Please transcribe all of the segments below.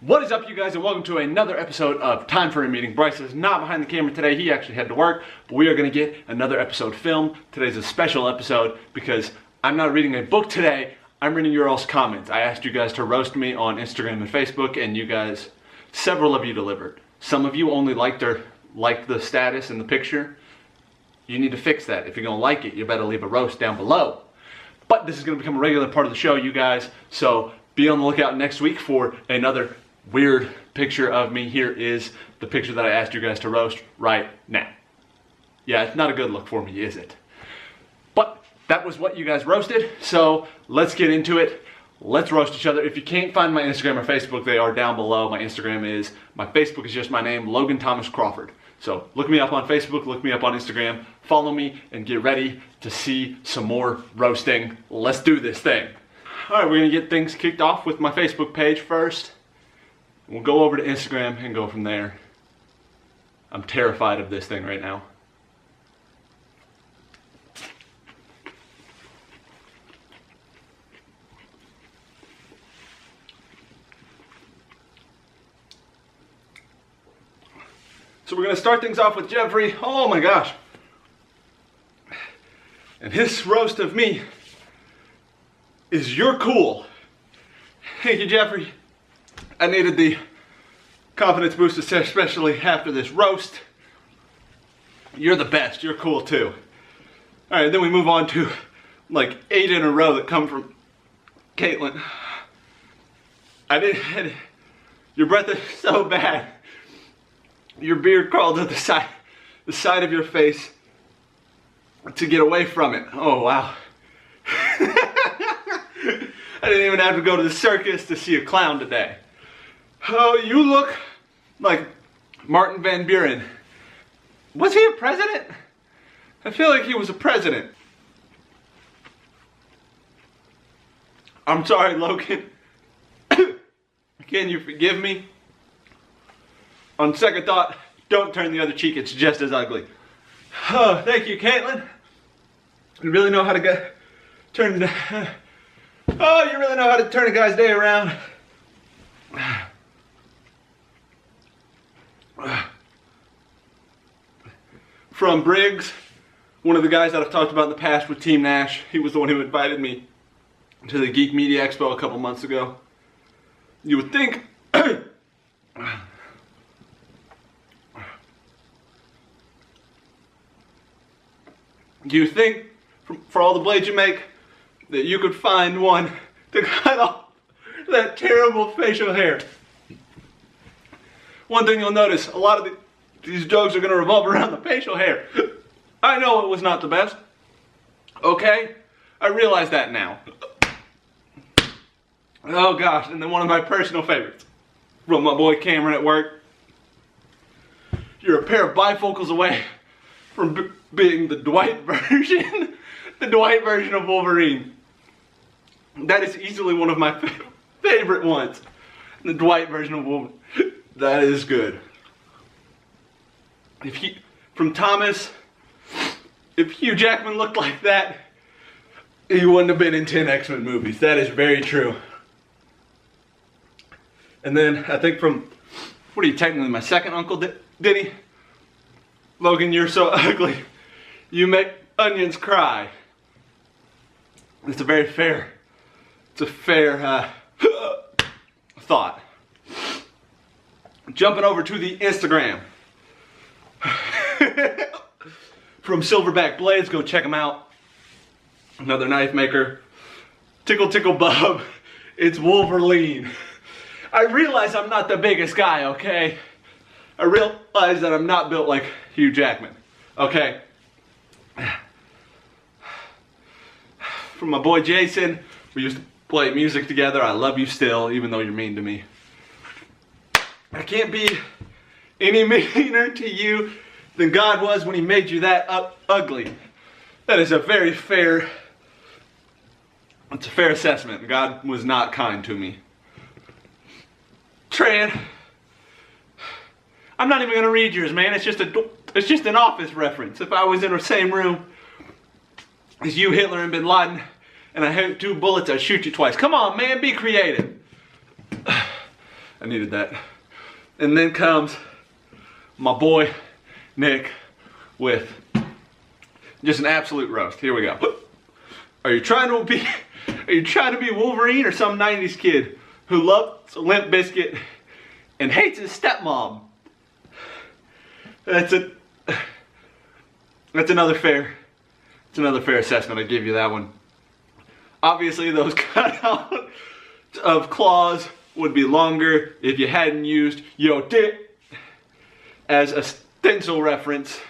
What is up, you guys, and welcome to another episode of Time for a Meeting. Bryce is not behind the camera today. He actually had to work, but we are going to get another episode filmed. Today's a special episode because I'm not reading a book today. I'm reading your all's comments. I asked you guys to roast me on Instagram and Facebook, and you guys, several of you delivered. Some of you only liked the status and the picture. You need to fix that. If you're going to like it, you better leave a roast down below. But this is going to become a regular part of the show, you guys, so be on the lookout next week for another weird picture of me. Here is the picture that I asked you guys to roast right now. Yeah, it's not a good look for me, is it? But that was what you guys roasted, so let's get into it. Let's roast each other. If you can't find my Instagram or Facebook, they are down below. My Facebook is just my name, Logan Thomas Crawford. So look me up on Facebook, look me up on Instagram, follow me, and get ready to see some more roasting. Let's do this thing. All right, we're gonna get things kicked off with my Facebook page first. We'll go over to Instagram and go from there. I'm terrified of this thing right now. So we're gonna start things off with Jeffrey. Oh my gosh. And his roast of me is "You're cool." Thank you, Jeffrey. I needed the confidence boost, especially after this roast. You're the best. You're cool too. All right, then we move on to like 8 in a row that come from Caitlin. Your breath is so bad. Your beard crawled to the side of your face to get away from it. Oh, wow. I didn't even have to go to the circus to see a clown today. Oh, you look like Martin Van Buren. Was he a president? I feel like he was a president. I'm sorry, Logan. Can you forgive me? On second thought, don't turn the other cheek. It's just as ugly. Oh, thank you, Caitlin. You really know how to turn a guy's day around. From Briggs, one of the guys that I've talked about in the past with Team Nash. He was the one who invited me to the Geek Media Expo a couple months ago. You would think for all the blades you make that you could find one to cut off that terrible facial hair. One thing you'll notice, a lot of these jokes are going to revolve around the facial hair. I know it was not the best. Okay? I realize that now. Oh gosh, and then one of my personal favorites from my boy Cameron at work. You're a pair of bifocals away from being the Dwight version, the Dwight version of Wolverine. That is easily one of my favorite ones. The Dwight version of Wolverine. That is good. From Thomas, if Hugh Jackman looked like that, he wouldn't have been in 10 X-Men movies. That is very true. And then I think from, what are you, technically my second uncle, Denny? Logan, you're so ugly. You make onions cry. It's a very fair, thought. Jumping over to the Instagram. From Silverback Blades, go check him out. Another knife maker. Tickle Tickle Bub. It's Wolverine. I realize I'm not the biggest guy, okay? I realize that I'm not built like Hugh Jackman, okay? From my boy Jason, we used to play music together. I love you still, even though you're mean to me. I can't be any meaner to you than God was when he made you that ugly. That is a very fair, it's a fair assessment. God was not kind to me. Tran, I'm not even gonna read yours, man. It's just an office reference. If I was in the same room as you, Hitler, and Bin Laden, and I had 2 bullets, I'd shoot you twice. Come on, man, be creative. I needed that. And then comes my boy, Nick, with just an absolute roast. Here we go. Are you trying to be Wolverine or some 90s kid who loves Limp Bizkit and hates his stepmom? That's another fair assessment. I give you that one. Obviously, those cutouts of claws would be longer if you hadn't used yo dick as a stencil reference.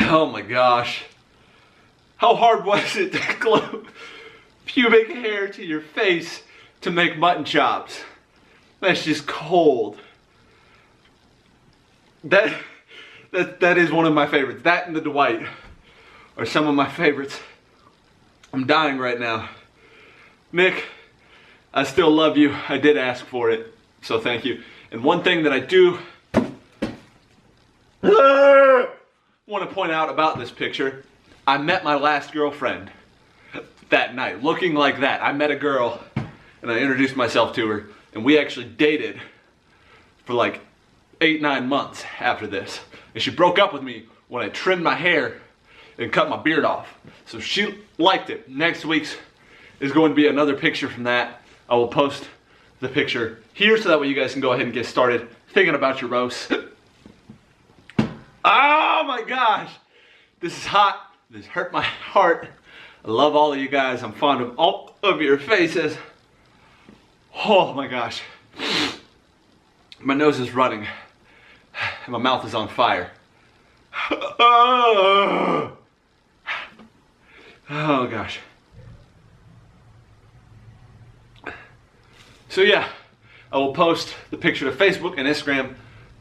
Oh my gosh. How hard was it to glue pubic hair to your face to make mutton chops? That's just cold. That is one of my favorites. That and the Dwight are some of my favorites. I'm dying right now. Nick, I still love you. I did ask for it, so thank you. And one thing that I do want to point out about this picture, I met my last girlfriend that night, looking like that. I met a girl and I introduced myself to her, and we actually dated for like 8-9 months after this. And she broke up with me when I trimmed my hair and cut my beard off. So she liked it. Next week's is going to be another picture from that. I will post the picture here so that way you guys can go ahead and get started thinking about your roast. Oh my gosh, this is hot. This hurt my heart. I love all of you guys. I'm fond of all of your faces. Oh my gosh. My nose is running. My mouth is on fire. Oh gosh. So yeah, I will post the picture to Facebook and Instagram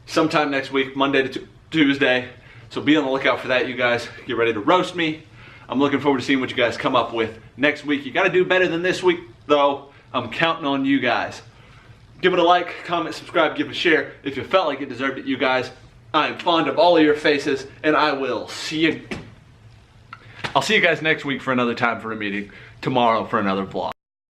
sometime next week, Monday to Tuesday. So be on the lookout for that, you guys. Get ready to roast me. I'm looking forward to seeing what you guys come up with next week. You got to do better than this week, though. I'm counting on you guys. Give it a like, comment, subscribe, give it a share. If you felt like it deserved it, you guys. I am fond of all of your faces, and I will see you. I'll see you guys next week for another time for a meeting. Tomorrow for another vlog.